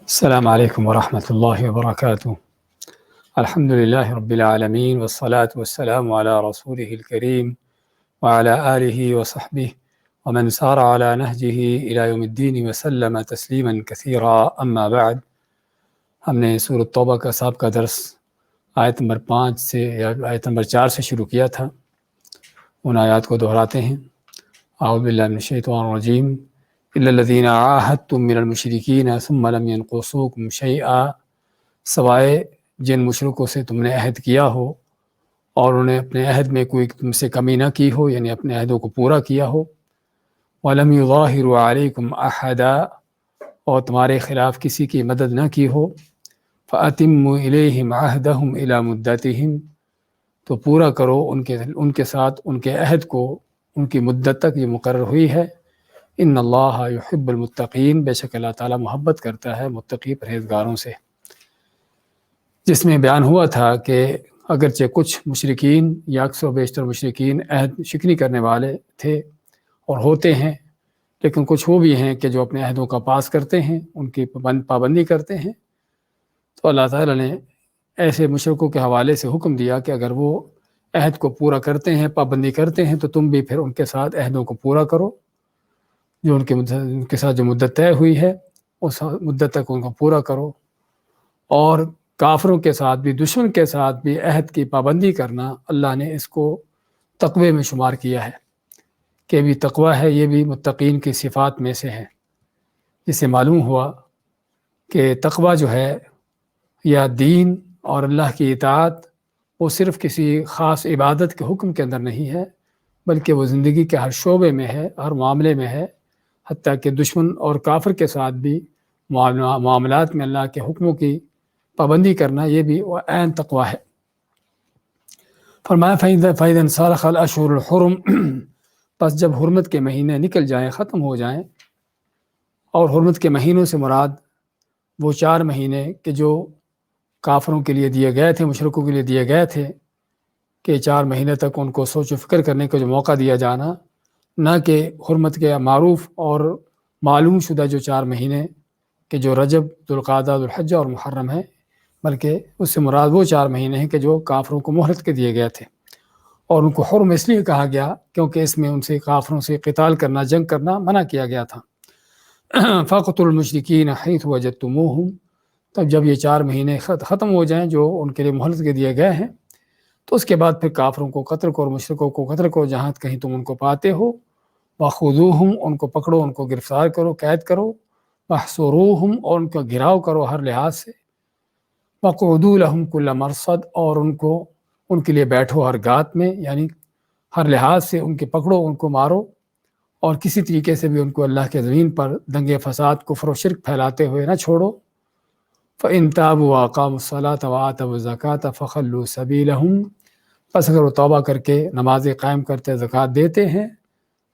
السلام علیکم ورحمۃ اللہ وبرکاتہ۔ الحمد للہ رب العالمین والصلاة والسلام علی رسولہ الکریم وعلی آلہ وصحبہ ومن سار علی نہجہ الی یوم الدین وسلم تسلیما کثیرا، اما بعد۔ ہم نے سورۃ توبہ کا سابقہ درس آیت نمبر 5 سے یا آیت نمبر 4 سے شروع کیا تھا۔ ان آیات کو دہراتے ہیں۔ اعوذ باللہ من الشیطان الرجیم، الا الذین عاہدتم من المشرکین ثم لم ينقصوکم شیئا، سوائے جن مشرکوں سے تم نے عہد کیا ہو اور انہیں اپنے عہد میں کوئی تم سے کمی نہ کی ہو، یعنی اپنے عہدوں کو پورا کیا ہو۔ وَلَمْ يُظَاهِرُوا عَلَيْكُمْ أَحَدًا، اور تمہارے خلاف کسی کی مدد نہ کی ہو۔ فَأَتِمُّوا إِلَيْهِمْ عَهْدَهُمْ إِلَى مُدَّتِهِمْ، تو پورا کرو ان کے ساتھ ان کے عہد کو ان کی مدت تک یہ مقرر ہوئی ہے۔ ان اللہ یحب المتقین، بے شک اللہ تعالیٰ محبت کرتا ہے متقی پرہیزگاروں سے۔ جس میں بیان ہوا تھا کہ اگرچہ کچھ مشرکین یا اکثر و بیشتر مشرکین عہد شکنی کرنے والے تھے اور ہوتے ہیں، لیکن کچھ وہ بھی ہیں کہ جو اپنے عہدوں کا پاس کرتے ہیں، ان کی پابندی کرتے ہیں۔ تو اللہ تعالیٰ نے ایسے مشرکوں کے حوالے سے حکم دیا کہ اگر وہ عہد کو پورا کرتے ہیں، پابندی کرتے ہیں، تو تم بھی پھر ان کے ساتھ عہدوں کو پورا کرو۔ جو ان کے ساتھ جو مدت طے ہوئی ہے اس مدت تک ان کو پورا کرو۔ اور کافروں کے ساتھ بھی، دشمن کے ساتھ بھی عہد کی پابندی کرنا، اللہ نے اس کو تقوی میں شمار کیا ہے کہ بھی تقوی ہے، یہ بھی متقین کی صفات میں سے ہے۔ جس سے معلوم ہوا کہ تقوی جو ہے یا دین اور اللہ کی اطاعت، وہ صرف کسی خاص عبادت کے حکم کے اندر نہیں ہے، بلکہ وہ زندگی کے ہر شعبے میں ہے، ہر معاملے میں ہے، حتیٰ کہ دشمن اور کافر کے ساتھ بھی معاملات میں اللہ کے حکموں کی پابندی کرنا، یہ بھی عین تقوی ہے۔ فرمایا فَإِذَا انْسَلَخَ الْأَشْهُرُ الْحُرُمُ، پس جب حرمت کے مہینے نکل جائیں، ختم ہو جائیں، اور حرمت کے مہینوں سے مراد وہ 4 مہینے کہ جو کافروں کے لیے دیے گئے تھے، مشرکوں کے لیے دیے گئے تھے، کہ 4 مہینے تک ان کو سوچ و فکر کرنے کا جو موقع دیا جانا، نہ کہ حرمت کے معروف اور معلوم شدہ جو 4 مہینے کہ جو رجب، ذوالقعدہ، ذوالحجہ اور محرم ہیں، بلکہ اس سے مراد وہ 4 مہینے ہیں کہ جو کافروں کو مہلت کے دیے گئے تھے۔ اور ان کو حرم اس لیے کہا گیا کیونکہ اس میں ان سے کافروں سے قتال کرنا، جنگ کرنا منع کیا گیا تھا۔ فَاقْتُلُوا الْمُشْرِكِينَ حَيْثُ وَجَدتُّمُوهُمْ، تب جب یہ 4 مہینے ختم ہو جائیں جو ان کے لیے مہلت کے دیے گئے ہیں، تو اس کے بعد پھر کافروں کو قتل کرو، مشرکوں کو قتل کرو جہاں کہیں تم ان کو پاتے ہو۔ وَخُذُوهُمْ، ان کو پکڑو، ان کو گرفتار کرو، قید کرو۔ وَاحْصُرُوهُمْ، اور ان کا گھراؤ کرو ہر لحاظ سے۔ وَقْعُدُوا لَهُمْ كُلَّ مَرْصَدٍ، اور ان کے لیے بیٹھو ہر گات میں، یعنی ہر لحاظ سے ان کے پکڑو، ان کو مارو، اور کسی طریقے سے بھی ان کو اللہ کے زمین پر دنگے فساد، کفر و شرک پھیلاتے ہوئے نہ چھوڑو۔ فَإِن تَابُوا وَأَقَامُوا الصَّلَاةَ وَآتَوُا الزَّكَاةَ فَخَلُّوا سَبِيلَهُمْ، پس اگر وہ توبہ کر کے نمازیں قائم کرتے، زکوٰۃ دیتے ہیں،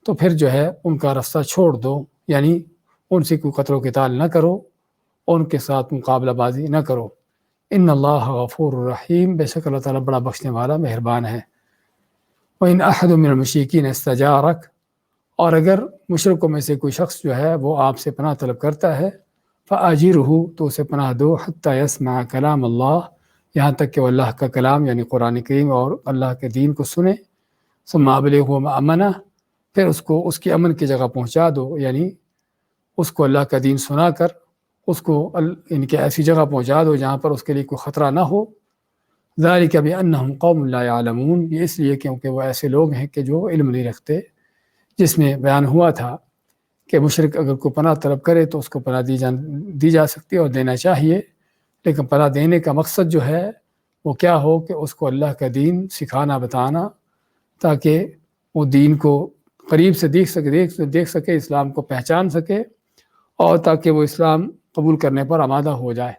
تو پھر جو ہے ان کا رستہ چھوڑ دو، یعنی ان سے کوئی قتل و قتال نہ کرو، ان کے ساتھ مقابلہ بازی نہ کرو۔ ان اللہ غفور الرحیم، بے شک اللہ تعالیٰ بڑا بخشنے والا مہربان ہے۔ وَإِنْ أَحَدٌ مِّنَ الْمُشْرِكِينَ اسْتَجَارَكَ، اور اگر مشرکوں میں سے کوئی شخص جو ہے وہ آپ سے پناہ طلب کرتا ہے، فَأَجِرْهُ، تو اسے پناہ دو، حَتَّى يَسْمَعَ كَلَامَ اللَّهِ، یہاں تک کہ وہ اللہ کا کلام یعنی قرآن کریم اور اللہ کے دین کو سنے۔ ثُمَّ أَبْلِغْهُ مَأْمَنَهُ، پھر اس کو اس کی امن کی جگہ پہنچا دو، یعنی اس کو اللہ کا دین سنا کر اس کو ان کے ایسی جگہ پہنچا دو جہاں پر اس کے لیے کوئی خطرہ نہ ہو۔ ذَلِكَ بِأَنَّهُمْ قَوْمٌ لَا يَعْلَمُونَ، یہ اس لیے کیونکہ وہ ایسے لوگ ہیں کہ جو علم نہیں رکھتے۔ جس میں بیان ہوا تھا کہ مشرک اگر کوئی پناہ طلب کرے تو اس کو پناہ دی جا سکتی ہے اور دینا چاہیے، لیکن پناہ دینے کا مقصد جو ہے وہ کیا ہو کہ اس کو اللہ کا دین سکھانا، بتانا، تاکہ وہ دین کو قریب سے دیکھ سکے، اسلام کو پہچان سکے، اور تاکہ وہ اسلام قبول کرنے پر آمادہ ہو جائے۔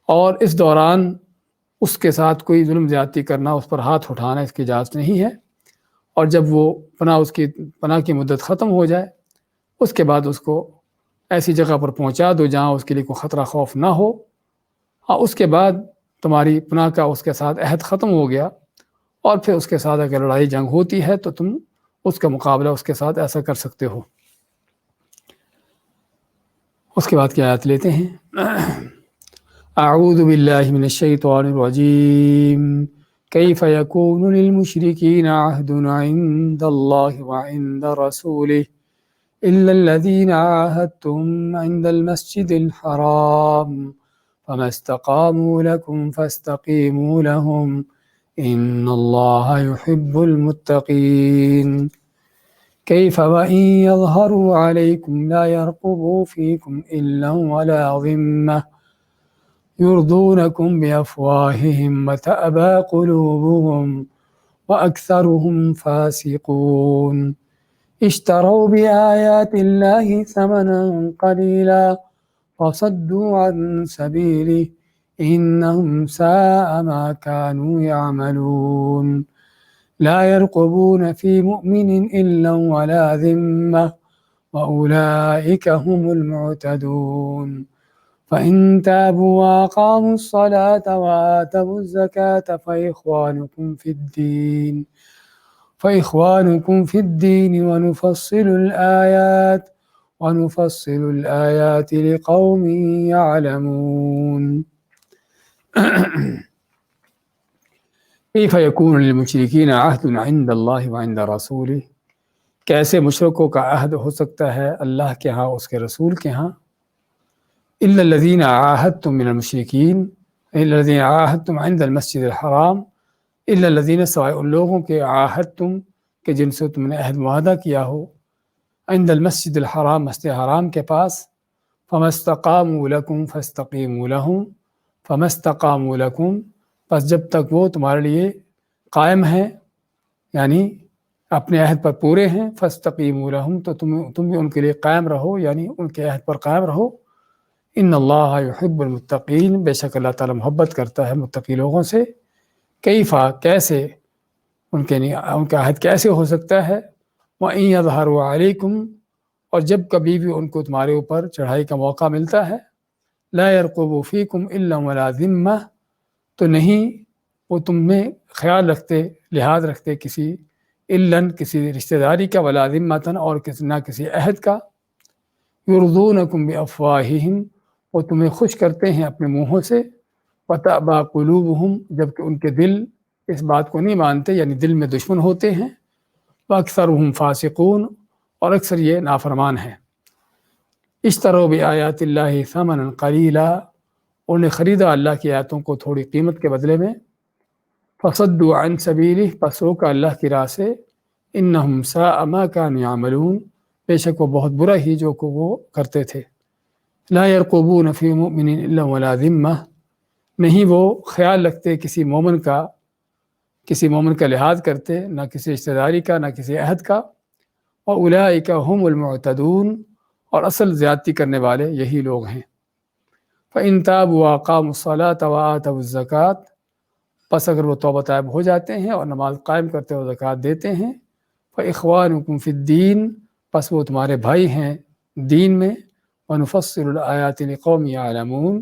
اور اس دوران اس کے ساتھ کوئی ظلم زیادتی کرنا، اس پر ہاتھ اٹھانا، اس کی اجازت نہیں ہے۔ اور جب وہ پناہ کی مدت ختم ہو جائے، اس کے بعد اس کو ایسی جگہ پر پہنچا دو جہاں اس کے لیے کوئی خطرہ خوف نہ ہو۔ اور اس کے بعد تمہاری پناہ کا اس کے ساتھ عہد ختم ہو گیا، اور پھر اس کے ساتھ اگر لڑائی جنگ ہوتی ہے تو تم اس کا مقابلہ اس کے ساتھ ایسا کر سکتے ہو۔ اس کے بعد کی آیات لیتے ہیں۔ اعوذ باللہ من الشیطان الرجیم کیف یکون للمشرکین عہد عند اللہ وعند رسولہ الا الذین عاہدتم عند المسجد الحرام فما استقاموا لکم فاستقیموا لہم ان اللہ یحب المتقین كيف وإن يظهروا عليكم لا يرقبوا فيكم إلا ولا ذمة يرضونكم بأفواههم وتأبى قلوبهم وأكثرهم فاسقون اشتروا بآيات الله ثمنا قليلا فصدوا عن سبيله إنهم ساء ما كانوا يعملون لا يرقبون في مؤمن إلا ولا ذمة وأولئك هم المعتدون فإن تابوا وأقاموا الصلاة وآتوا الزكاة فإخوانكم في الدين ونفصل الآيات لقوم يعلمون کیف یکون للمشرکین عہد عند اللہ وعند رسولہ، کیسے مشرکوں کا عہد ہو سکتا ہے اللہ کے ہاں اس کے رسول کے ہاں؟ الا الذین عاہدتم من المشرکین، الا الذین عاہدتم عند المسجد الحرام، الا الذین سوائے ان لوگوں کے عاہدتم کہ جن سے تم نے عہد معاہدہ کیا ہو، عند المسجد الحرام مسجد حرام کے پاس، فما استقاموا لکم فاستقیموا لہم، فما استقاموا لکم بس جب تک وہ تمہارے لیے قائم ہیں، یعنی اپنے عہد پر پورے ہیں، فاستقیموا لہم تو تم بھی ان کے لیے قائم رہو، یعنی ان کے عہد پر قائم رہو۔ ان اللہ یحب المتقین، بے شک اللہ تعالیٰ محبت کرتا ہے متقی لوگوں سے۔ کیفا کیسے، ان کا عہد کیسے ہو سکتا ہے؟ وَإِن يَظْهَرُوا عَلَيْكُمْ، اور جب کبھی بھی ان کو تمہارے اوپر چڑھائی کا موقع ملتا ہے، لا يرقبوا فیکم الا ولا ذمہ، تو نہیں وہ تم میں خیال رکھتے، لحاظ رکھتے کسی علن، کسی رشتہ داری کا، ولا ذمتن اور نہ کسی عہد کا، یرضونکم بافواہہم، وہ تمہیں خوش کرتے ہیں اپنے منہوں سے، وتأبى قلوبہم، جبکہ ان کے دل اس بات کو نہیں مانتے، یعنی دل میں دشمن ہوتے ہیں، واکثرہم فاسقون، اور اکثر یہ نافرمان ہیں۔ اشتروا بآیات اللہ ثمنا قلیلا، انہوں نے خریدا اللہ کی آیتوں کو تھوڑی قیمت کے بدلے میں، فصدوا عن سبیلہ، پس روکا اللہ کی راہ سے، انہم ساء ما كانوا یعملون، بے شک وہ بہت برا ہی جو کو وہ کرتے تھے۔ لا یرقبون فی مؤمن الا ولا ذمہ، نہیں وہ خیال رکھتے کسی مومن کا لحاظ کرتے، نہ کسی رشتہ داری کا، نہ کسی عہد کا، واولئک هم المعتدون، اور اصل زیادتی کرنے والے یہی لوگ ہیں۔ فَإِن تَابُوا وَأَقَامُوا الصَّلَاةَ وَآتَوُا الزَّكَاةَ، پس اگر وہ توبہ طائب ہو جاتے ہیں اور نماز قائم کرتے اور زکوٰۃ دیتے ہیں، فَإِخْوَانُكُمْ فِي الدِّينِ، پس وہ تمہارے بھائی ہیں دین میں، وَنُفَصِّلُ الْآيَاتِ لِقَوْمٍ يَعْلَمُونَ،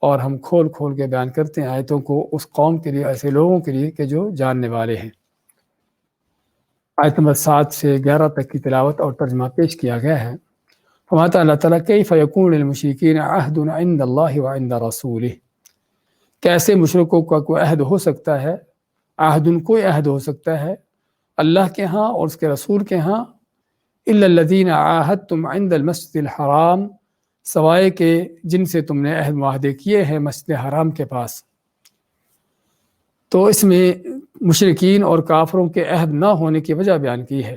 اور ہم کھول کھول کے بیان کرتے ہیں آیتوں کو اس قوم کے لیے، ایسے لوگوں کے لیے کہ جو جاننے والے ہیں۔ آیت نمبر 7 سے 11 تک کی تلاوت اور ترجمہ پیش کیا گیا ہے۔ فرماتا اللہ تعالیٰ کیف یکون للمشرکین عہد عند اللہ وعند رسولہ، کیسے مشرکوں کا کوئی عہد ہو سکتا ہے، عہد کوئی عہد ہو سکتا ہے اللہ کے ہاں اور اس کے رسول کے ہاں، الا الذین عاہدتم عند المسجد الحرام، سوائے کہ جن سے تم نے عہد معاہدے کیے ہیں مسجد حرام کے پاس۔ تو اس میں مشرکین اور کافروں کے عہد نہ ہونے کی وجہ بیان کی ہے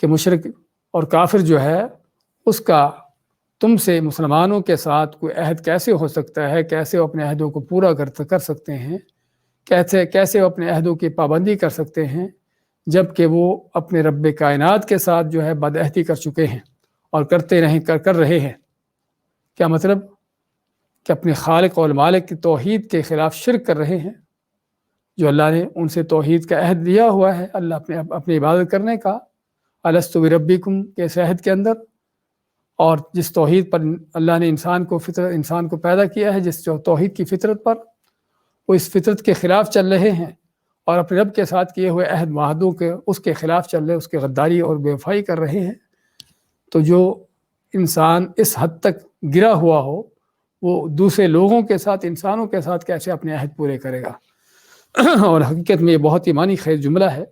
کہ مشرک اور کافر جو ہے اس کا تم سے مسلمانوں کے ساتھ کوئی عہد کیسے ہو سکتا ہے، کیسے وہ اپنے عہدوں کو پورا کر سکتے ہیں، کیسے وہ اپنے عہدوں کی پابندی کر سکتے ہیں، جب کہ وہ اپنے رب کائنات کے ساتھ جو ہے بدعہدی کر چکے ہیں اور کر رہے ہیں۔ کیا مطلب؟ کہ اپنے خالق اور مالک کی توحید کے خلاف شرک کر رہے ہیں، جو اللہ نے ان سے توحید کا عہد لیا ہوا ہے، اللہ اپنی عبادت کرنے کا، الست بربکم کے اس عہد کے اندر، اور جس توحید پر اللہ نے انسان کو پیدا کیا ہے، جس توحید کی فطرت پر، وہ اس فطرت کے خلاف چل رہے ہیں اور اپنے رب کے ساتھ کیے ہوئے عہد معاہدوں کے اس کے خلاف چل رہے، اس کے غداری اور بے وفائی کر رہے ہیں۔ تو جو انسان اس حد تک گرا ہوا ہو، وہ دوسرے لوگوں کے ساتھ، انسانوں کے ساتھ کیسے اپنے عہد پورے کرے گا؟ اور حقیقت میں یہ بہت ہی معنی خیز جملہ ہے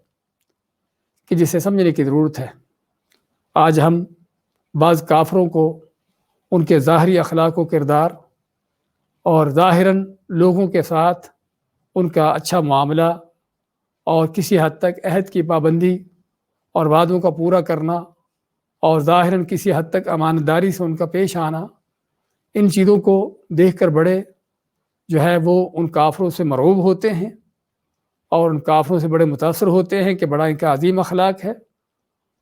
کہ جسے سمجھنے کی ضرورت ہے۔ آج ہم بعض کافروں کو ان کے ظاہری اخلاق و کردار اور ظاہراً لوگوں کے ساتھ ان کا اچھا معاملہ اور کسی حد تک عہد کی پابندی اور وعدوں کا پورا کرنا اور ظاہراً کسی حد تک امانتداری سے ان کا پیش آنا، ان چیزوں کو دیکھ کر بڑے جو ہے وہ ان کافروں سے مرعوب ہوتے ہیں اور ان کافروں سے بڑے متاثر ہوتے ہیں کہ بڑا ان کا عظیم اخلاق ہے،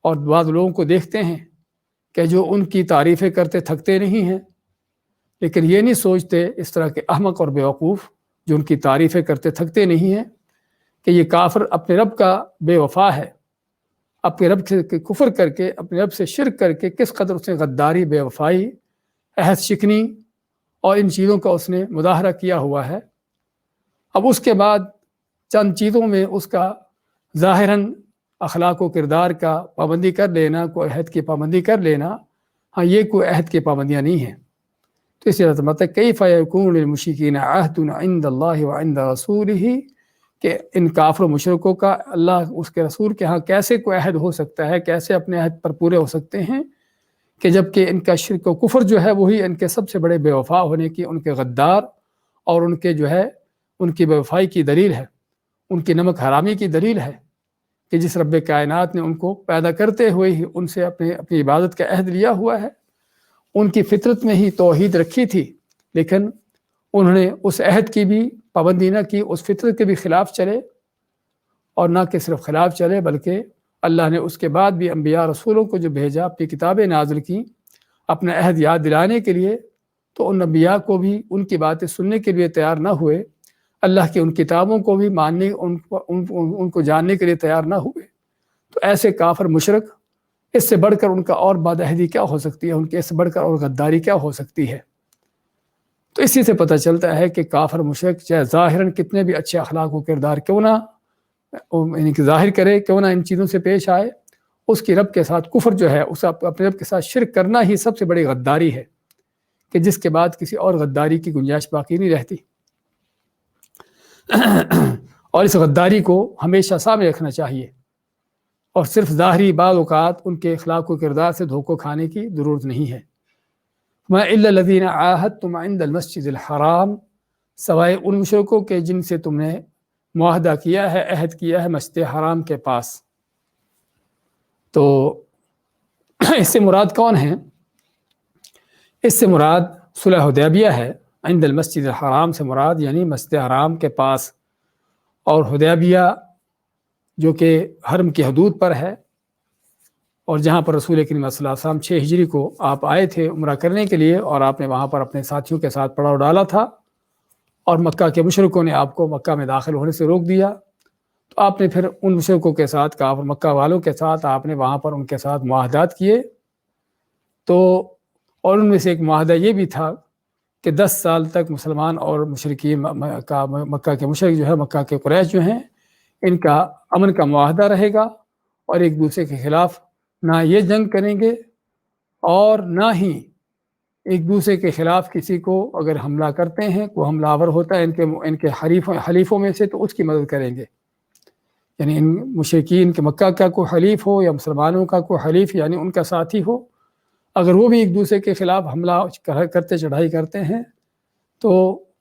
اور بعض لوگوں کو دیکھتے ہیں کہ جو ان کی تعریفیں کرتے تھکتے نہیں ہیں، لیکن یہ نہیں سوچتے اس طرح کے احمق اور بیوقوف جو ان کی تعریفیں کرتے تھکتے نہیں ہیں کہ یہ کافر اپنے رب کا بے وفا ہے، اپنے رب سے کفر کر کے، اپنے رب سے شرک کر کے کس قدر اس نے غداری، بے وفائی، عہد شکنی اور ان چیزوں کا اس نے مظاہرہ کیا ہوا ہے۔ اب اس کے بعد چند چیزوں میں اس کا ظاہراً اخلاق و کردار کا پابندی کر لینا، کوئی عہد کی پابندی کر لینا، ہاں یہ کوئی عہد کی پابندیاں نہیں ہیں۔ تو اسی طرح کیف یکون للمشرکین عہد عند اللہ وعند رسولہ، کہ ان کافر و مشرکوں کا اللہ اس کے رسول کے ہاں کیسے کوئی عہد ہو سکتا ہے، کیسے اپنے عہد پر پورے ہو سکتے ہیں، کہ جبکہ ان کا شرک و کفر جو ہے وہی ان کے سب سے بڑے بے وفا ہونے کی، ان کے غدار اور ان کے جو ہے ان کی بے وفائی کی دلیل ہے، ان کی نمک حرامی کی دلیل ہے، کہ جس رب کائنات نے ان کو پیدا کرتے ہوئے ہی ان سے اپنی عبادت کا عہد لیا ہوا ہے، ان کی فطرت میں ہی توحید رکھی تھی، لیکن انہوں نے اس عہد کی بھی پابندی نہ کی، اس فطرت کے بھی خلاف چلے، اور نہ کہ صرف خلاف چلے بلکہ اللہ نے اس کے بعد بھی انبیاء رسولوں کو جو بھیجا، اپنی کتابیں نازل کی اپنا عہد یاد دلانے کے لیے، تو ان انبیاء کو بھی ان کی باتیں سننے کے لیے تیار نہ ہوئے، اللہ کی ان کتابوں کو بھی ماننے، ان کو جاننے کے لیے تیار نہ ہوئے۔ تو ایسے کافر مشرک، اس سے بڑھ کر ان کا اور بد عہدی کیا ہو سکتی ہے، ان کے اس سے بڑھ کر اور غداری کیا ہو سکتی ہے؟ تو اسی سے پتہ چلتا ہے کہ کافر مشرک چاہے ظاہراً کتنے بھی اچھے اخلاق و کردار کیوں نہ یعنی کہ ظاہر کرے، کیوں نہ ان چیزوں سے پیش آئے، اس کی رب کے ساتھ کفر جو ہے، اس اپنے رب کے ساتھ شرک کرنا ہی سب سے بڑی غداری ہے، کہ جس کے بعد کسی اور غداری کی گنجائش باقی نہیں رہتی۔ اور اس غداری کو ہمیشہ سامنے رکھنا چاہیے، اور صرف ظاہری بعض اوقات ان کے اخلاق و کردار سے دھوکہ کھانے کی ضرورت نہیں ہے۔ مَا إِلَّا الَّذِينَ عَاهَدتُّمْ عِندَ الْمَسْجِدِ الْحَرَامِ، سوائے ان مشرکوں کے جن سے تم نے معاہدہ کیا ہے، عہد کیا ہے مسجد حرام کے پاس۔ تو اس سے مراد کون ہیں؟ اس سے مراد صلح حدیبیہ ہے۔ عند المسجد الحرام سے مراد یعنی مسجد حرام کے پاس، اور حدیبیہ جو کہ حرم کی حدود پر ہے، اور جہاں پر رسول کریم صلی اللہ علیہ وسلم 6 ہجری کو آپ آئے تھے عمرہ کرنے کے لیے، اور آپ نے وہاں پر اپنے ساتھیوں کے ساتھ پڑاؤ ڈالا تھا، اور مکہ کے مشرکوں نے آپ کو مکہ میں داخل ہونے سے روک دیا، تو آپ نے پھر ان مشرکوں کے ساتھ، کافر مکہ والوں کے ساتھ آپ نے وہاں پر ان کے ساتھ معاہدات کیے۔ تو اور ان میں سے ایک معاہدہ یہ بھی تھا کہ 10 سال تک مسلمان اور مشرکین مکہ کے مشرک جو ہے، مکہ کے قریش جو ہیں، ان کا امن کا معاہدہ رہے گا، اور ایک دوسرے کے خلاف نہ یہ جنگ کریں گے، اور نہ ہی ایک دوسرے کے خلاف کسی کو اگر حملہ کرتے ہیں، کوئی حملہ آور ہوتا ہے ان کے حلیفوں میں سے، تو اس کی مدد کریں گے۔ یعنی ان مشرکین کے مکہ کا کوئی حلیف ہو یا مسلمانوں کا کوئی حلیف یعنی ان کا ساتھی ہو، اگر وہ بھی ایک دوسرے کے خلاف حملہ کرتے، چڑھائی کرتے ہیں، تو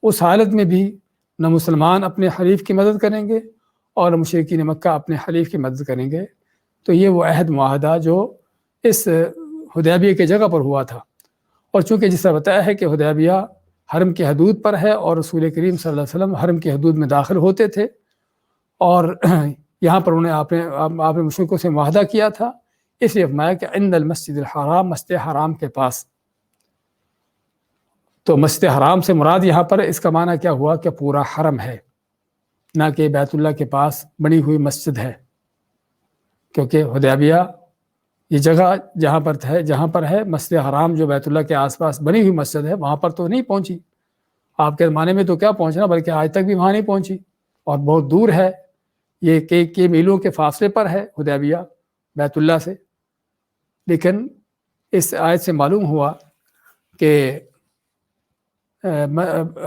اس حالت میں بھی نہ مسلمان اپنے حلیف کی مدد کریں گے اور مشرکین مکہ اپنے حلیف کی مدد کریں گے۔ تو یہ وہ عہد معاہدہ جو اس حدیبیہ کی جگہ پر ہوا تھا، اور چونکہ جس طرح بتایا ہے کہ حدیبیہ حرم کی حدود پر ہے، اور رسول کریم صلی اللہ علیہ وسلم حرم کی حدود میں داخل ہوتے تھے، اور یہاں پر انہیں آپ نے مشرکوں سے معاہدہ کیا تھا، اس لیے فرمایا کہ عند المسجد الحرام، مسجد حرام کے پاس۔ تو مسجد حرام سے مراد یہاں پر اس کا معنی کیا ہوا کہ پورا حرم ہے، نہ کہ بیت اللہ کے پاس بنی ہوئی مسجد ہے، کیونکہ حدیبیہ یہ جگہ جہاں پر ہے مسجد حرام، جو بیت اللہ کے آس پاس بنی ہوئی مسجد ہے، وہاں پر تو نہیں پہنچی آپ کے زمانے میں، تو کیا پہنچنا، بلکہ آج تک بھی وہاں نہیں پہنچی، اور بہت دور ہے، یہ کئی میلوں کے فاصلے پر ہے حدیبیہ بیت اللہ سے۔ لیکن اس آیت سے معلوم ہوا کہ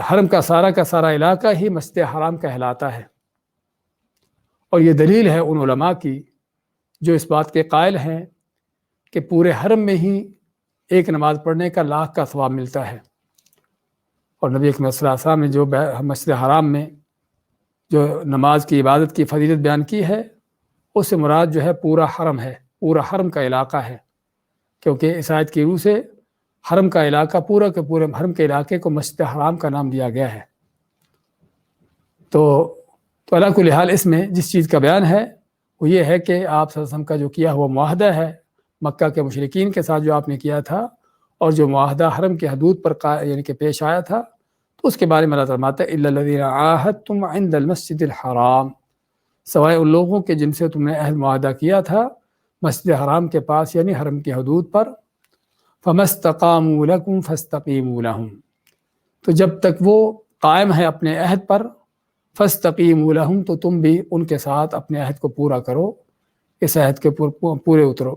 حرم کا سارا علاقہ ہی مسجد حرام کہلاتا ہے، اور یہ دلیل ہے ان علماء کی جو اس بات کے قائل ہیں کہ پورے حرم میں ہی ایک نماز پڑھنے کا لاکھ کا ثواب ملتا ہے۔ اور نبی اکرم صلی اللہ علیہ وسلم نے جو مسجد حرام میں جو نماز کی عبادت کی فضیلت بیان کی ہے، اس سے مراد جو ہے پورا حرم ہے، پورا حرم کا علاقہ ہے، کیونکہ اس آیت کی روح سے حرم کا علاقہ پورا کے پورے حرم کے علاقے کو مسجد حرام کا نام دیا گیا ہے۔ تو علی کل حال اس میں جس چیز کا بیان ہے وہ یہ ہے کہ آپ صلی اللہ علیہ وسلم کا جو کیا ہوا معاہدہ ہے مکہ کے مشرکین کے ساتھ جو آپ نے کیا تھا، اور جو معاہدہ حرم کی حدود پر یعنی کہ پیش آیا تھا، تو اس کے بارے میں اللہ فرماتا ہے الا الذین عاہدتم عند المسجد الحرام، سوائے ان لوگوں کے جن سے تم نے عہد معاہدہ کیا تھا مسجد حرام کے پاس یعنی حرم کی حدود پر، فما استقاموا لکم فاستقیموا لہم، تو جب تک وہ قائم ہے اپنے عہد پر، فاستقیموا لہم، تو تم بھی ان کے ساتھ اپنے عہد کو پورا کرو، اس عہد کے پورے اترو۔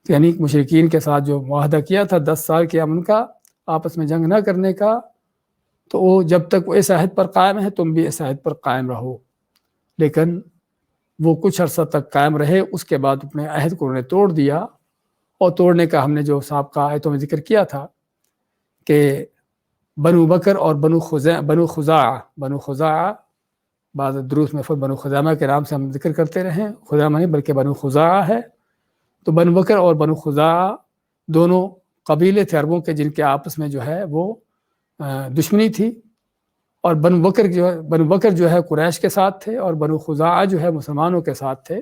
یعنی مشرکین کے ساتھ جو معاہدہ کیا تھا 10 سال کے امن کا، آپس میں جنگ نہ کرنے کا، تو وہ جب تک وہ اس عہد پر قائم ہے تم بھی اس عہد پر قائم رہو۔ لیکن وہ کچھ عرصہ تک قائم رہے، اس کے بعد اپنے عہد کو انہوں نے توڑ دیا، اور توڑنے کا ہم نے جو سابقہ آیتوں میں ذکر کیا تھا کہ بنو بکر اور بنو خزاعہ بعض دروس میں بنو خزامہ کے نام سے ہم ذکر کرتے رہیں، خزامہ نہیں بلکہ بنو خزاعہ ہے۔ تو بنو بکر اور بنو خزاعہ دونوں قبیلے تھے عربوں کے جن کے آپس میں جو ہے وہ دشمنی تھی، اور بنو بکر جو ہے قریش کے ساتھ تھے، اور بنو خزاعہ جو ہے مسلمانوں کے ساتھ تھے۔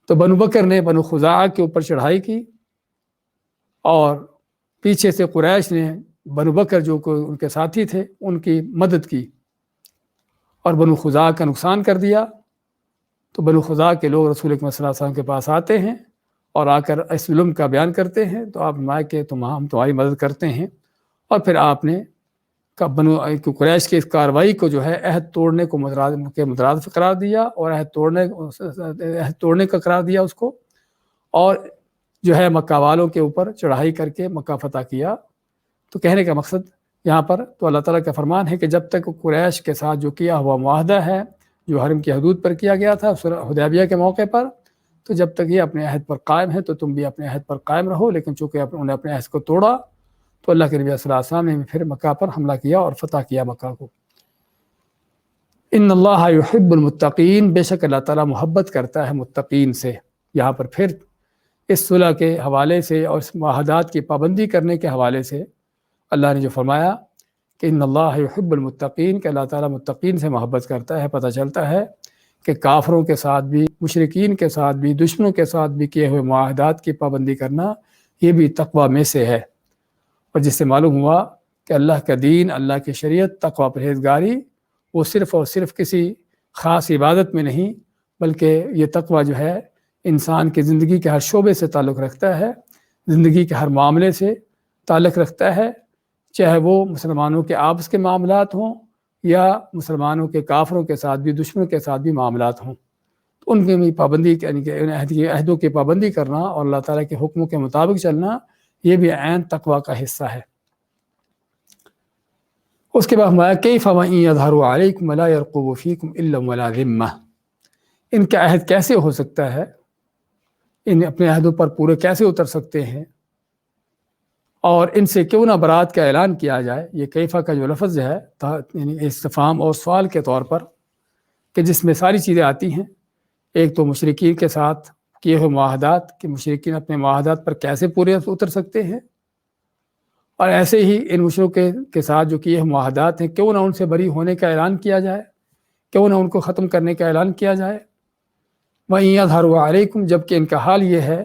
تو بنو بکر نے بنو خزاعہ کے اوپر چڑھائی کی، اور پیچھے سے قریش نے بنو بکر جو ان کے ساتھی تھے ان کی مدد کی، اور بنو خزاعہ کا نقصان کر دیا۔ تو بنو خزاعہ کے لوگ رسول اکرم صلی اللہ علیہ وسلم کے پاس آتے ہیں اور آ کر اس ظلم کا بیان کرتے ہیں، تو آپ فرمائے کہ ہم تمہاری مدد کرتے ہیں، اور پھر آپ نے بنو قریش کی اس کارروائی کو جو ہے عہد توڑنے کو مترادف قرار دیا، اور عہد توڑنے کا قرار دیا اس کو، اور جو ہے مکہ والوں کے اوپر چڑھائی کر کے مکہ فتح کیا۔ تو کہنے کا مقصد یہاں پر تو اللہ تعالیٰ کا فرمان ہے کہ جب تک قریش کے ساتھ جو کیا ہوا معاہدہ ہے جو حرم کی حدود پر کیا گیا تھا حدیبیہ کے موقع پر، تو جب تک یہ اپنے عہد پر قائم ہے تو تم بھی اپنے عہد پر قائم رہو۔ لیکن چونکہ انہوں نے اپنے عہد کو توڑا تو اللہ کے نبی صلی اللہ علیہ وسلم نے پھر مکہ پر حملہ کیا اور فتح کیا مکہ کو۔ ان اللہ یحب المتقین، بے شک اللہ تعالیٰ محبت کرتا ہے متقین سے۔ یہاں پر پھر اس صلح کے حوالے سے اور اس معاہدات کی پابندی کرنے کے حوالے سے اللہ نے جو فرمایا کہ ان اللہ یحب المتقین، کہ اللہ تعالیٰ متقین سے محبت کرتا ہے، پتہ چلتا ہے کہ کافروں کے ساتھ بھی، مشرکین کے ساتھ بھی، دشمنوں کے ساتھ بھی کیے ہوئے معاہدات کی پابندی کرنا یہ بھی تقویٰ میں سے ہے، اور جس سے معلوم ہوا کہ اللہ کا دین، اللہ کی شریعت، تقویٰ پرہیزگاری وہ صرف اور صرف کسی خاص عبادت میں نہیں، بلکہ یہ تقویٰ جو ہے انسان کی زندگی کے ہر شعبے سے تعلق رکھتا ہے، زندگی کے ہر معاملے سے تعلق رکھتا ہے، چاہے وہ مسلمانوں کے آپس کے معاملات ہوں یا مسلمانوں کے کافروں کے ساتھ بھی، دشمنوں کے ساتھ بھی معاملات ہوں، تو ان کی بھی پابندی، یعنی کہ عہدوں کی پابندی کرنا اور اللہ تعالیٰ کے حکموں کے مطابق چلنا، یہ بھی عین تقویٰ کا حصہ ہے۔ اس کے بعد ہمارا کیف وَإِن يَظْهَرُوا عَلَيْكُمْ وَلَا يَرْقُبُوا فِيكُمْ إِلًّا وَلَا ذِمَّةً، ان کا عہد کیسے ہو سکتا ہے، ان اپنے عہدوں پر پورے کیسے اتر سکتے ہیں، اور ان سے کیوں نہ برات کا اعلان کیا جائے۔ یہ کیفہ کا جو لفظ ہے یعنی استفہام اور سوال کے طور پر، کہ جس میں ساری چیزیں آتی ہیں، ایک تو مشرکین کے ساتھ کیے ہوئے معاہدات کہ مشرکین اپنے معاہدات پر کیسے پورے اتر سکتے ہیں، اور ایسے ہی ان مشرکوں کے ساتھ جو کیے ہوئے معاہدات ہیں کیوں نہ ان سے بری ہونے کا اعلان کیا جائے، کیوں نہ ان کو ختم کرنے کا اعلان کیا جائے۔ وَإِن يَظْهَرُوا عَلَيْكُمْ، جبکہ ان کا حال یہ ہے،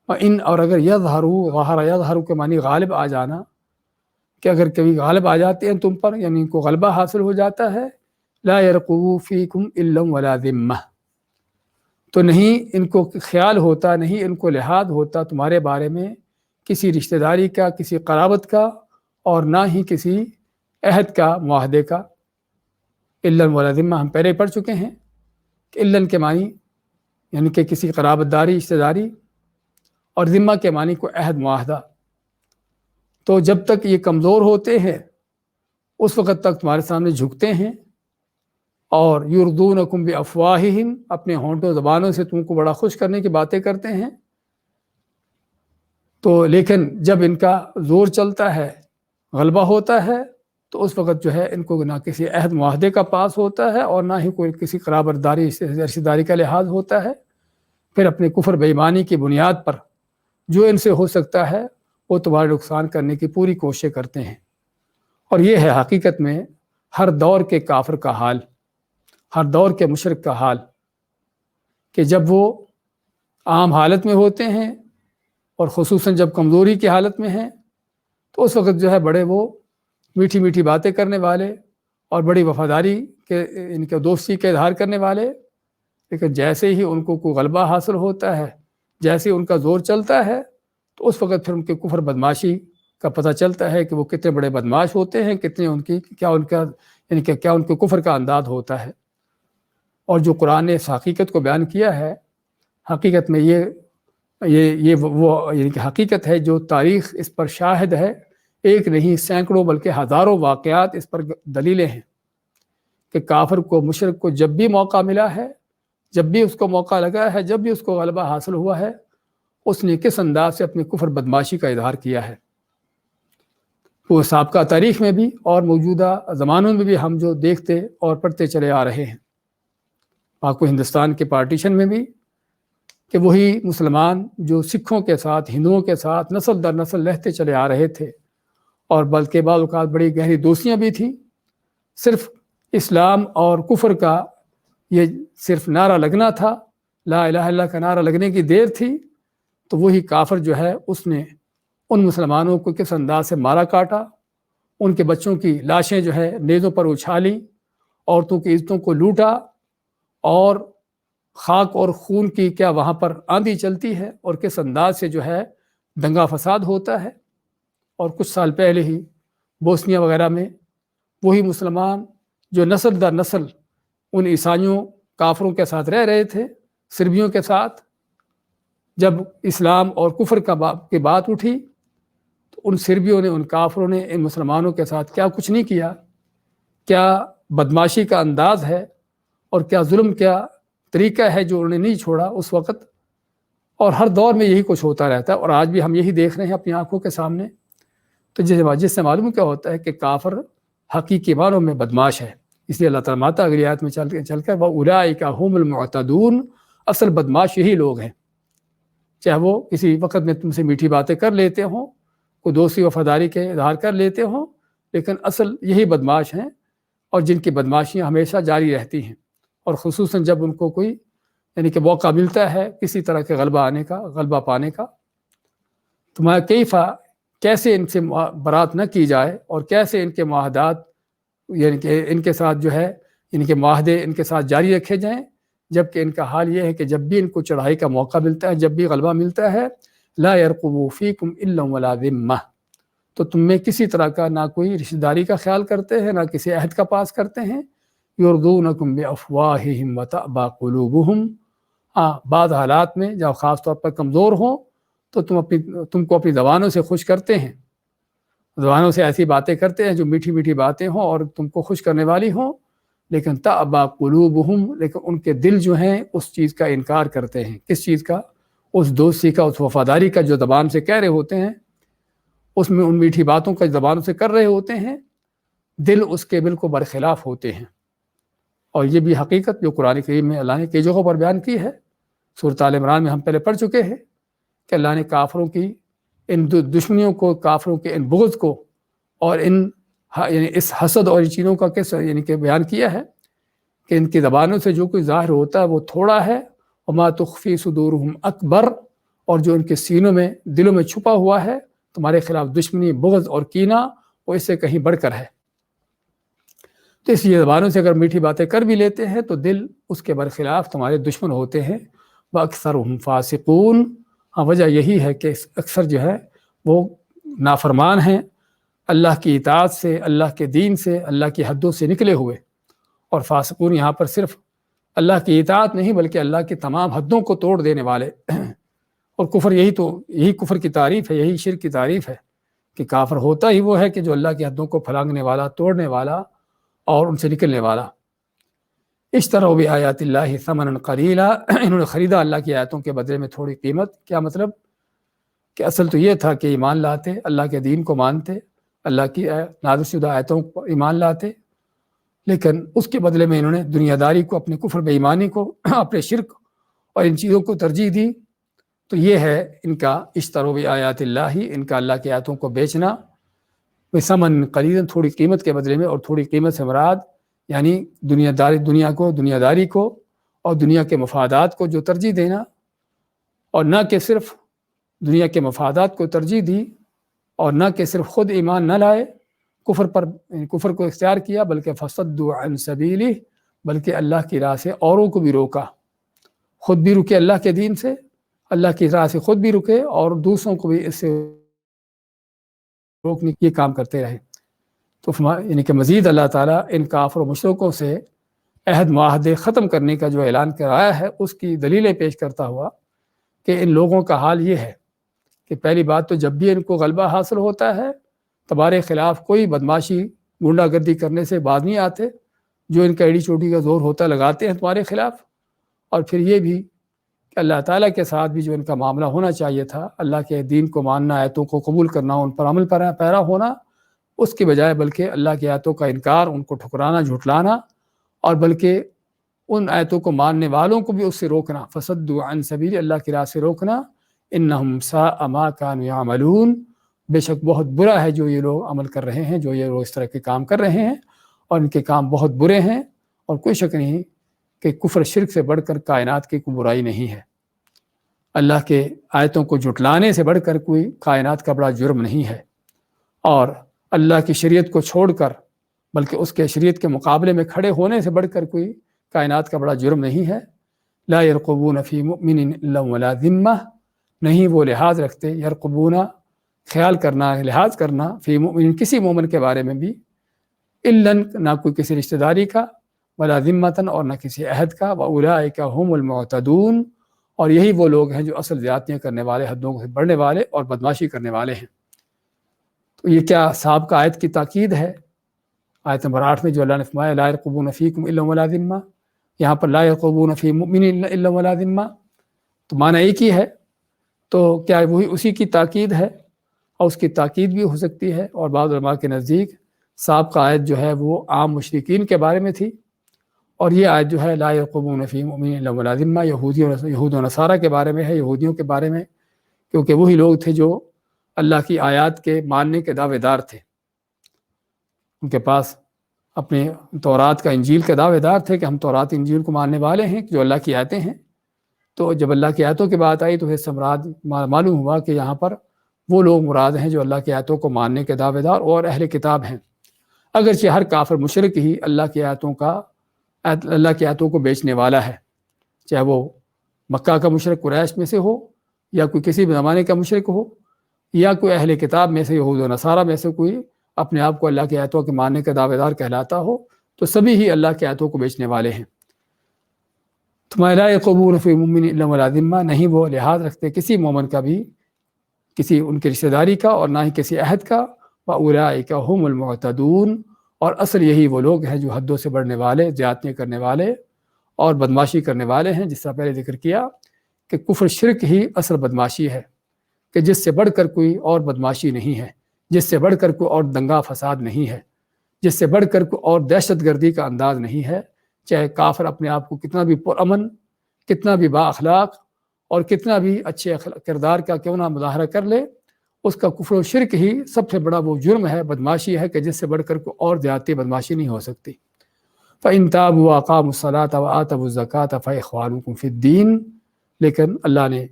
اور اگر يَظْهَرُوا، ظَهَرَ يَظْهَرُ کے معنی غالب آ جانا، کہ اگر کبھی غالب آ جاتے ہیں تم پر، یعنی ان کو غلبہ حاصل ہو جاتا ہے، لَا يَرْقُبُوا فِيكُمْ إِلًّا وَلَا ذِمَّةً، تو نہیں ان کو خیال ہوتا، نہیں ان کو لحاظ ہوتا تمہارے بارے میں کسی رشتہ داری کا، کسی قرابت کا، اور نہ ہی کسی عہد کا، معاہدے کا۔ إِلًّا وَلَا ذِمَّةً ہم پہلے پڑھ چکے ہیں کہ إِلًّا کے معنی یعنی کہ کسی قرابت داری، رشتہ داری، اور ذمہ کے معنی کو عہد معاہدہ. تو جب تک یہ کمزور ہوتے ہیں اس وقت تک تمہارے سامنے جھکتے ہیں اور یردونکم بافواہہم، اپنے ہونٹوں زبانوں سے تم کو بڑا خوش کرنے کی باتیں کرتے ہیں. تو لیکن جب ان کا زور چلتا ہے، غلبہ ہوتا ہے، تو اس وقت جو ہے ان کو نہ کسی عہد معاہدے کا پاس ہوتا ہے اور نہ ہی کوئی کسی قرابتداری رشتہ داری کا لحاظ ہوتا ہے. پھر اپنے کفر بے ایمانی کی بنیاد پر جو ان سے ہو سکتا ہے وہ تمہارے نقصان کرنے کی پوری کوششیں کرتے ہیں. اور یہ ہے حقیقت میں ہر دور کے کافر کا حال، ہر دور کے مشرک کا حال، کہ جب وہ عام حالت میں ہوتے ہیں اور خصوصاً جب کمزوری کی حالت میں ہیں تو اس وقت جو ہے بڑے وہ میٹھی میٹھی باتیں کرنے والے اور بڑی وفاداری کے ان کے دوستی کے اظہار کرنے والے. لیکن جیسے ہی ان کو کوئی غلبہ حاصل ہوتا ہے، جیسے ان کا زور چلتا ہے، تو اس وقت پھر ان کے کفر بدماشی کا پتہ چلتا ہے کہ وہ کتنے بڑے بدماش ہوتے ہیں، کتنے ان کی کیا ان کا یعنی کہ کیا ان کے کفر کا انداز ہوتا ہے. اور جو قرآن نے اس حقیقت کو بیان کیا ہے، حقیقت میں یہ وہ یعنی کہ حقیقت ہے جو تاریخ اس پر شاہد ہے. ایک نہیں سینکڑوں بلکہ ہزاروں واقعات اس پر دلیلیں ہیں کہ کافر کو، مشرک کو جب بھی موقع ملا ہے، جب بھی اس کو موقع لگا ہے، جب بھی اس کو غلبہ حاصل ہوا ہے، اس نے کس انداز سے اپنی کفر بدماشی کا اظہار کیا ہے. وہ سابقہ تاریخ میں بھی اور موجودہ زمانوں میں بھی ہم جو دیکھتے اور پڑھتے چلے آ رہے ہیں. پاک و ہندوستان کے پارٹیشن میں بھی کہ وہی مسلمان جو سکھوں کے ساتھ، ہندوؤں کے ساتھ نسل در نسل رہتے چلے آ رہے تھے، اور بلکہ بعض اوقات بڑی گہری دوستیاں بھی تھیں، صرف اسلام اور کفر کا یہ صرف نعرہ لگنا تھا، لا الہ الا اللہ کا نعرہ لگنے کی دیر تھی، تو وہی کافر جو ہے اس نے ان مسلمانوں کو کس انداز سے مارا کاٹا، ان کے بچوں کی لاشیں جو ہے نیزوں پر اچھالیں، عورتوں کی عزتوں کو لوٹا، اور خاک اور خون کی کیا وہاں پر آندھی چلتی ہے، اور کس انداز سے جو ہے دنگا فساد ہوتا ہے. اور کچھ سال پہلے ہی بوسنیا وغیرہ میں وہی مسلمان جو نسل در نسل ان عیسائیوں کافروں کے ساتھ رہ رہے تھے، سربیوں کے ساتھ، جب اسلام اور کفر کی بات اٹھی تو ان سربیوں نے، ان کافروں نے ان مسلمانوں کے ساتھ کیا کچھ نہیں کیا، کیا بدماشی کا انداز ہے اور کیا ظلم کیا طریقہ ہے جو انہوں نے نہیں چھوڑا اس وقت. اور ہر دور میں یہی کچھ ہوتا رہتا ہے، اور آج بھی ہم یہی دیکھ رہے ہیں اپنی آنکھوں کے سامنے. تو جس سے معلوم کیا ہوتا ہے کہ کافر حقیقی معنوں میں بدماش ہے. اس لیے اللہ تعالیٰ ماتا اگلی آیت میں چل کر وَأُولَٰئِکَ هُمُ الْمُعْتَدُونَ، اصل بدماش یہی لوگ ہیں. چاہے وہ کسی وقت میں تم سے میٹھی باتیں کر لیتے ہوں، کوئی دوستی وفاداری کے اظہار کر لیتے ہوں، لیکن اصل یہی بدماش ہیں، اور جن کی بدماشیاں ہمیشہ جاری رہتی ہیں. اور خصوصاً جب ان کو کوئی یعنی کہ موقع ملتا ہے کسی طرح کے غلبہ پانے کا، تمہارا کیسے ان سے برات نہ کی جائے اور کیسے ان کے معاہدات یعنی کہ ان کے ساتھ جو ہے ان کے معاہدے ان کے ساتھ جاری رکھے جائیں، جبکہ ان کا حال یہ ہے کہ جب بھی ان کو چڑھائی کا موقع ملتا ہے، جب بھی غلبہ ملتا ہے، لا يرقبوا فیکم الا ولا ذمہ، تو تم میں کسی طرح کا نہ کوئی رشتہ داری کا خیال کرتے ہیں، نہ کسی عہد کا پاس کرتے ہیں. یرضونکم بافواہہم وتأبی قلوبہم، بعض حالات میں جب خاص طور پر کمزور ہوں تو تم کو اپنی زبانوں سے خوش کرتے ہیں، زبانوں سے ایسی باتیں کرتے ہیں جو میٹھی میٹھی باتیں ہوں اور تم کو خوش کرنے والی ہوں، لیکن تأبی قلوبہم، لیکن ان کے دل جو ہیں اس چیز کا انکار کرتے ہیں. کس چیز کا؟ اس دوستی کا، اس وفاداری کا جو زبان سے کہہ رہے ہوتے ہیں، اس میں ان میٹھی باتوں کا زبانوں سے کر رہے ہوتے ہیں، دل اس کے بالکل برخلاف ہوتے ہیں. اور یہ بھی حقیقت جو قرآن کریم میں اللہ نے کئی جگہوں پر بیان کی ہے. سورۃ آل عمران میں ہم پہلے پڑھ چکے ہیں کہ اللہ نے کافروں کی ان دشمنیوں کو، کافروں کے ان بغض کو، اور یعنی اس حسد اور ان چیزوں کا کس یعنی کہ بیان کیا ہے کہ ان کی زبانوں سے جو کچھ ظاہر ہوتا ہے وہ تھوڑا ہے، وما تخفی صدورہم اکبر، اور جو ان کے سینوں میں، دلوں میں چھپا ہوا ہے تمہارے خلاف دشمنی، بغض اور کینہ، وہ اس سے کہیں بڑھ کر ہے. تو اس لیے زبانوں سے اگر میٹھی باتیں کر بھی لیتے ہیں تو دل اس کے برخلاف تمہارے دشمن ہوتے ہیں. وَأَكْثَرُهُمْ فَاسِقُونَ، ہاں وجہ یہی ہے کہ اکثر جو ہے وہ نافرمان ہیں، اللہ کی اطاعت سے، اللہ کے دین سے، اللہ کی حدوں سے نکلے ہوئے. اور فاسقون یہاں پر صرف اللہ کی اطاعت نہیں بلکہ اللہ کی تمام حدوں کو توڑ دینے والے اور کفر یہی کفر کی تعریف ہے، یہی شرک کی تعریف ہے کہ کافر ہوتا ہی وہ ہے کہ جو اللہ کی حدوں کو پھلانگنے والا، توڑنے والا اور ان سے نکلنے والا۔ اشتروا بآیات اللہ ثمنا قلیلا، انہوں نے خریدا اللہ کی آیتوں کے بدلے میں تھوڑی قیمت۔ کیا مطلب؟ کہ اصل تو یہ تھا کہ ایمان لاتے، اللہ کے دین کو مانتے، اللہ کی نازل شدہ آیتوں کو ایمان لاتے، لیکن اس کے بدلے میں انہوں نے دنیا داری کو، اپنے کفر بے ایمانی کو، اپنے شرک اور ان چیزوں کو ترجیح دی۔ تو یہ ہے ان کا اشتروا بآیات اللہ، ان کا اللہ کی آیتوں کو بیچنا، ثمن قلیلا، تھوڑی قیمت کے بدلے میں، اور تھوڑی قیمت سے مراد یعنی دنیا داری کو اور دنیا کے مفادات کو جو ترجیح دینا، اور نہ کہ صرف دنیا کے مفادات کو ترجیح دی، اور نہ کہ صرف خود ایمان نہ لائے، کفر کو اختیار کیا، بلکہ فصدوا عن سبیلہ، بلکہ اللہ کی راہ سے اوروں کو بھی روکا، خود بھی رکے اللہ کے دین سے، اللہ کی راہ سے خود بھی رکے اور دوسروں کو بھی اس سے روکنے کی کام کرتے رہے۔ تو یعنی کہ مزید اللہ تعالیٰ ان کافر و مشرکوں سے عہد معاہدے ختم کرنے کا جو اعلان کرایا ہے، اس کی دلیلیں پیش کرتا ہوا کہ ان لوگوں کا حال یہ ہے کہ پہلی بات تو جب بھی ان کو غلبہ حاصل ہوتا ہے، تمہارے خلاف کوئی بدماشی، گنڈا گردی کرنے سے باز نہیں آتے، جو ان کا ایڑی چوٹی کا زور ہوتا لگاتے ہیں تمہارے خلاف۔ اور پھر یہ بھی کہ اللہ تعالیٰ کے ساتھ بھی جو ان کا معاملہ ہونا چاہیے تھا، اللہ کے دین کو ماننا، آیتوں کو قبول کرنا، ان پر عمل پیرا ہونا، اس کے بجائے بلکہ اللہ کی آیتوں کا انکار، ان کو ٹھکرانا، جھٹلانا، اور بلکہ ان آیتوں کو ماننے والوں کو بھی اس سے روکنا، فصدوا عن سبیل، اللہ کی راہ سے روکنا۔ انہم ساء ما کانوا یعملون، بے شک بہت برا ہے جو یہ لوگ عمل کر رہے ہیں، جو یہ لوگ اس طرح کے کام کر رہے ہیں، اور ان کے کام بہت برے ہیں، اور کوئی شک نہیں کہ کفر شرک سے بڑھ کر کائنات کی کوئی برائی نہیں ہے۔ اللہ کے آیتوں کو جھٹلانے سے بڑھ کر کوئی کائنات کا بڑا جرم نہیں ہے، اور اللہ کی شریعت کو چھوڑ کر بلکہ اس کے شریعت کے مقابلے میں کھڑے ہونے سے بڑھ کر کوئی کائنات کا بڑا جرم نہیں ہے۔ لا يرقبون فی مؤمن الا ولا ذمہ، نہیں وہ لحاظ رکھتے، یرقبون خیال کرنا، لحاظ کرنا، فی مؤمن کسی مومن کے بارے میں بھی، الا نہ کوئی کسی رشتہ داری کا، ولا ذمۃ اور نہ کسی عہد کا، واولئک هم المعتدون، اور یہی وہ لوگ ہیں جو اصل زیادتیاں کرنے والے، حدوں سے بڑھنے والے اور بدماشی کرنے والے ہیں۔ تو یہ کیا سابقہ آیت کی تاکید ہے؟ آیت نمبر 8 میں جو اللہ نے فرمایا لا يرقبون فیکم الا ولا ذمہ، یہاں پر لا يرقبون فی مؤمن الا ولا ذمہ، تو معنی ایک ہی ہے۔ تو کیا وہی اسی کی تاکید ہے؟ اور اس کی تاکید بھی ہو سکتی ہے، اور بعض علماء کے نزدیک سابقہ آیت جو ہے وہ عام مشرکین کے بارے میں تھی، اور یہ آیت جو ہے لا يرقبون فی مؤمن الا ولا ذمہ یہود و نصارہ کے بارے میں ہے، یہودیوں کے بارے میں، کیونکہ وہی لوگ تھے جو اللہ کی آیات کے ماننے کے دعوے دار تھے، ان کے پاس اپنے تورات کا، انجیل کے دعوے دار تھے کہ ہم تورات انجیل کو ماننے والے ہیں جو اللہ کی آیتیں ہیں۔ تو جب اللہ کی آیتوں کی بات آئی تو اس سے معلوم ہوا کہ یہاں پر وہ لوگ مراد ہیں جو اللہ کی آیتوں کو ماننے کے دعوے دار اور اہل کتاب ہیں، اگرچہ ہر کافر مشرک ہی اللہ کی آیتوں کو بیچنے والا ہے، چاہے وہ مکہ کا مشرک قریش میں سے ہو، یا کوئی کسی بھی زمانے کا مشرک ہو، یا کوئی اہل کتاب میں سے، یہود و نصارہ میں سے کوئی اپنے آپ کو اللہ کی آیتوں کے ماننے کا دعوے دار کہلاتا ہو، تو سبھی ہی اللہ کی آیتوں کو بیچنے والے ہیں۔ لا يرقبون فی مؤمن الا ولا ذمہ، نہیں وہ لحاظ رکھتے کسی مومن کا بھی، کسی ان کی رشتہ داری کا، اور نہ ہی کسی عہد کا، واولئک هم المعتدون، اور اصل یہی وہ لوگ ہیں جو حدوں سے بڑھنے والے، زیادتیاں کرنے والے اور بدماشی کرنے والے ہیں۔ جس طرح پہلے ذکر کیا کہ کفر شرک ہی اصل بدماشی ہے، کہ جس سے بڑھ کر کوئی اور بدماشی نہیں ہے، جس سے بڑھ کر کوئی اور دنگا فساد نہیں ہے، جس سے بڑھ کر کوئی اور دہشت گردی کا انداز نہیں ہے، چاہے کافر اپنے آپ کو کتنا بھی پرامن، کتنا بھی با اخلاق اور کتنا بھی اچھے کردار کا کیوں نہ مظاہرہ کر لے، اس کا کفر و شرک ہی سب سے بڑا وہ جرم ہے، بدماشی ہے، کہ جس سے بڑھ کر کوئی اور زیادتی بدماشی نہیں ہو سکتی۔ فَإِن تَابُوا وَأَقَامُوا الصَّلَاةَ وَآتَوُا الزَّكَاةَ فَإِخْوَانُكُمْ فِي الدِّينِ، لیکن اللہ نے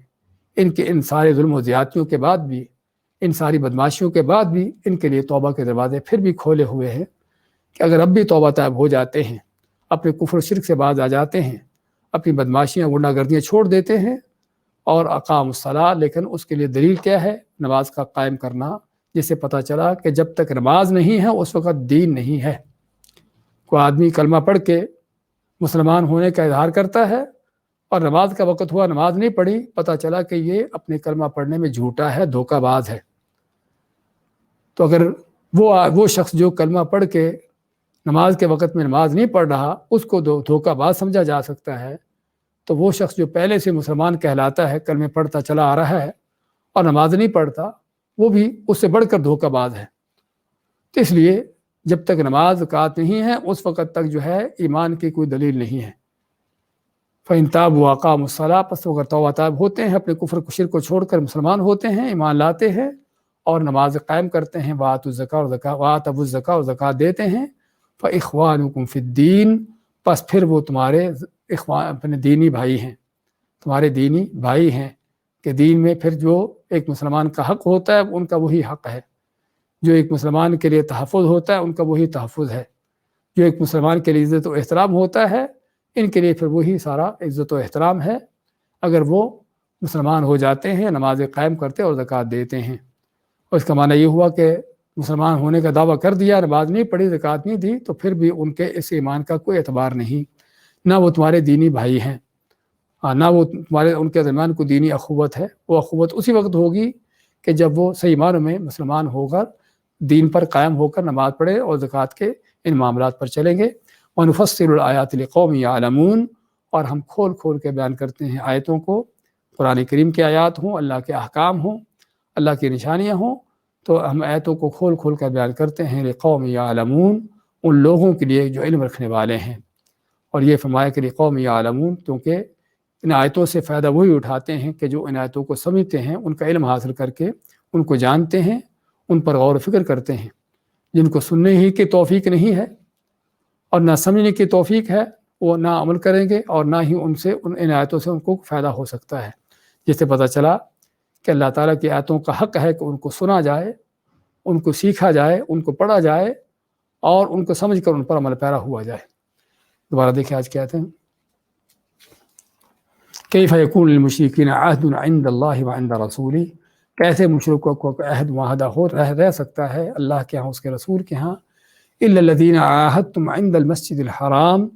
ان سارے ظلم و زیادتیوں کے بعد بھی، ان ساری بدماشیوں کے بعد بھی ان کے لیے توبہ کے دروازے پھر بھی کھولے ہوئے ہیں، کہ اگر اب بھی توبہ طائب ہو جاتے ہیں، اپنے کفر و شرک سے باز آ جاتے ہیں، اپنی بدماشیاں، غنڈہ گردیاں چھوڑ دیتے ہیں، اور اقام الصلاۃ، لیکن اس کے لیے دلیل کیا ہے؟ نماز کا قائم کرنا، جس سے پتہ چلا کہ جب تک نماز نہیں ہے اس وقت دین نہیں ہے۔ کوئی آدمی کلمہ پڑھ کے مسلمان ہونے کا اظہار کرتا ہے اور نماز کا وقت ہوا نماز نہیں پڑھی، پتہ چلا کہ یہ اپنے کلمہ پڑھنے میں جھوٹا ہے، دھوکہ باز ہے، تو اگر وہ شخص جو کلمہ پڑھ کے نماز کے وقت میں نماز نہیں پڑھ رہا اس کو دھوکہ باز سمجھا جا سکتا ہے، تو وہ شخص جو پہلے سے مسلمان کہلاتا ہے، کلمے پڑھتا چلا آ رہا ہے اور نماز نہیں پڑھتا، وہ بھی اس سے بڑھ کر دھوکہ باز ہے۔ تو اس لیے جب تک نماز زکوٰۃ نہیں ہے اس وقت تک جو ہے ایمان کی کوئی دلیل نہیں ہے۔ فَإِن تَابُوا وَأَقَامُوا الصَّلَاةَ، پس اگر توبہ طائب ہوتے ہیں، اپنے کفر شرک کو چھوڑ کر مسلمان ہوتے ہیں، ایمان لاتے ہیں اور نماز قائم کرتے ہیں، وَآتَوُا الزَّکاۃَ اور زکوٰۃ دیتے ہیں، فَإِخْوَانُکُم فِی الدِّین، پس پھر وہ تمہارے اپنے دینی بھائی ہیں، تمہارے دینی بھائی ہیں، کہ دین میں پھر جو ایک مسلمان کا حق ہوتا ہے ان کا وہی حق ہے، جو ایک مسلمان کے لیے تحفظ ہوتا ہے ان کا وہی تحفظ ہے، جو ایک مسلمان کے لیے عزت و احترام ہوتا ہے ان کے لیے پھر وہی سارا عزت و احترام ہے، اگر وہ مسلمان ہو جاتے ہیں، نماز قائم کرتے اور زکوٰۃ دیتے ہیں۔ اور اس کا معنی یہ ہوا کہ مسلمان ہونے کا دعویٰ کر دیا، نماز نہیں پڑھی، زکوٰۃ نہیں دی، تو پھر بھی ان کے اس ایمان کا کوئی اعتبار نہیں، نہ وہ تمہارے دینی بھائی ہیں، نہ وہ تمہارے ان کے درمیان کو دینی اخوت ہے۔ وہ اخوت اسی وقت ہوگی کہ جب وہ صحیح معنوں میں مسلمان ہوگا، دین پر قائم ہو کر نماز پڑھے اور زکوٰۃ کے ان معاملات پر چلیں گے۔ وَنُفَصِّلُ الْآيَاتِ لِقَوْمٍ يَعْلَمُونَ، اور ہم کھول کھول کے بیان کرتے ہیں آیتوں کو، قرآن کریم کی آیات ہوں، اللہ کے احکام ہوں، اللہ کی نشانیاں ہوں، تو ہم آیتوں کو کھول کھول کر بیان کرتے ہیں لِقَوْمٍ يَعْلَمُونَ، ان لوگوں کے لیے جو علم رکھنے والے ہیں۔ اور یہ فرمایا کہ لِقَوْمٍ يَعْلَمُونَ، کیونکہ ان آیتوں سے فائدہ وہی اٹھاتے ہیں کہ جو ان آیتوں کو سمجھتے ہیں، ان کا علم حاصل کر کے ان کو جانتے ہیں، ان پر غور و فکر کرتے ہیں۔ جن کو سننے ہی کی توفیق نہیں ہے اور نہ سمجھنے کی توفیق ہے، وہ نہ عمل کریں گے اور نہ ہی ان آیتوں سے ان کو فائدہ ہو سکتا ہے۔ جس سے پتہ چلا کہ اللہ تعالیٰ کی آیتوں کا حق ہے کہ ان کو سنا جائے، ان کو سیکھا جائے، ان کو پڑھا جائے اور ان کو سمجھ کر ان پر عمل پیرا ہوا جائے۔ دوبارہ دیکھیں آج کیا کہتے ہیں، کیف یکون للمشرکین عہد عند اللہ وعند رسولہ، کیسے مشرکوں کو عہد معاہدہ رہ سکتا ہے اللہ کے ہاں، اس کے رسول کے ہاں، الا الذین عاہدتم عند المسجد الحرام،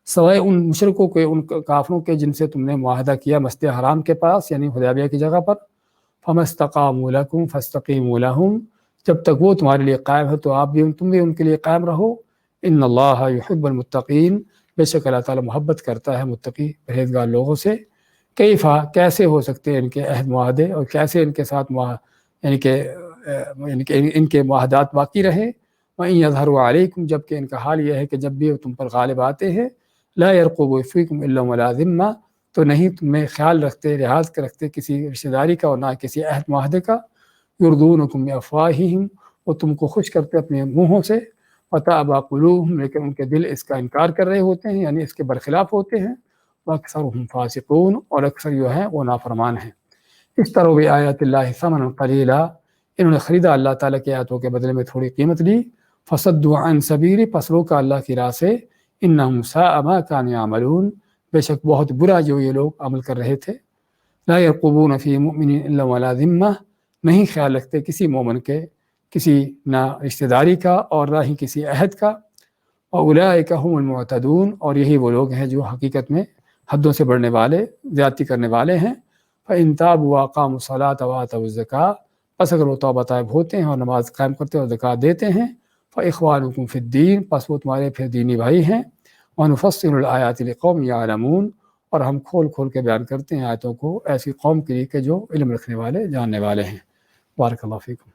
سوائے ان مشرکوں کے، ان کافروں کے جن سے تم نے معاہدہ کیا مسجد حرام کے پاس یعنی حدیبیہ کی جگہ پر، فما استقاموا لکم فاستقیموا لہم، جب تک وہ تمہارے لیے قائم ہے تو تم بھی ان کے لیے قائم رہو۔ ان اللہ یحب المتقین، بے شک اللہ تعالیٰ محبت کرتا ہے متقی پرہیزگار لوگوں سے۔ کیفا، کیسے ہو سکتے ہیں ان کے عہد معاہدے اور کیسے ان کے ساتھ یعنی کہ ان کے معاہدات باقی رہیں۔ وَإِن يَظْهَرُوا عَلَيْكُمْ، جبکہ ان کا حال یہ ہے کہ جب بھی وہ تم پر غالب آتے ہیں، لا يرقبوا فيكم الا ولا ذمہ، تو نہیں تم میں خیال رکھتے، لحاظ رکھتے کسی رشتہ داری کا اور نہ کسی عہد معاہدے کا۔ يرضونكم بأفواههم، وہ تم کو خوش کرتے اپنے منہوں سے، وتأبى قلوبهم، لیکن ان کے دل اس کا انکار کر رہے ہوتے ہیں، یعنی اس کے برخلاف ہوتے ہیں۔ وأكثرهم فاسقون، اور اکثر جو ہیں وہ نافرمان ہیں۔ اشتروا بآیات اللہ ثمنا قلیلا، انہوں نے خریدا اللہ تعالیٰ کی آیاتوں کے بدلے میں تھوڑی قیمت لی۔ فصدوا عن سبیل، پس روکا اللہ کی راہ سے۔ انہم ساء ما كانوا يعملون، بے شک بہت برا جو یہ لوگ عمل کر رہے تھے۔ لا يرقبون في مؤمن الا ولا ذمہ، نہیں خیال رکھتے کسی مومن کے کسی نہ رشتہ داری کا اور نہ ہی کسی عہد کا۔ واولئک هم المعتدون، اور یہی وہ لوگ ہیں جو حقیقت میں حدوں سے بڑھنے والے، زیادتی کرنے والے ہیں۔ فإن تابوا وأقاموا الصلاة وآتوا الزکاة، پس اگر وہ توبہ طائب ہوتے ہیں اور نماز قائم کرتے ہیں اور زکوٰۃ دیتے ہیں، فإخوانکم فی الدین، پس وہ تمہارے پھر دینی بھائی ہیں۔ ونفصل الآیات لقوم یعلمون، اور ہم کھول کھول کے بیان کرتے ہیں آیتوں کو ایسی قوم کے لیے کہ جو علم رکھنے والے، جاننے والے ہیں۔ بارک اللہ فیکم۔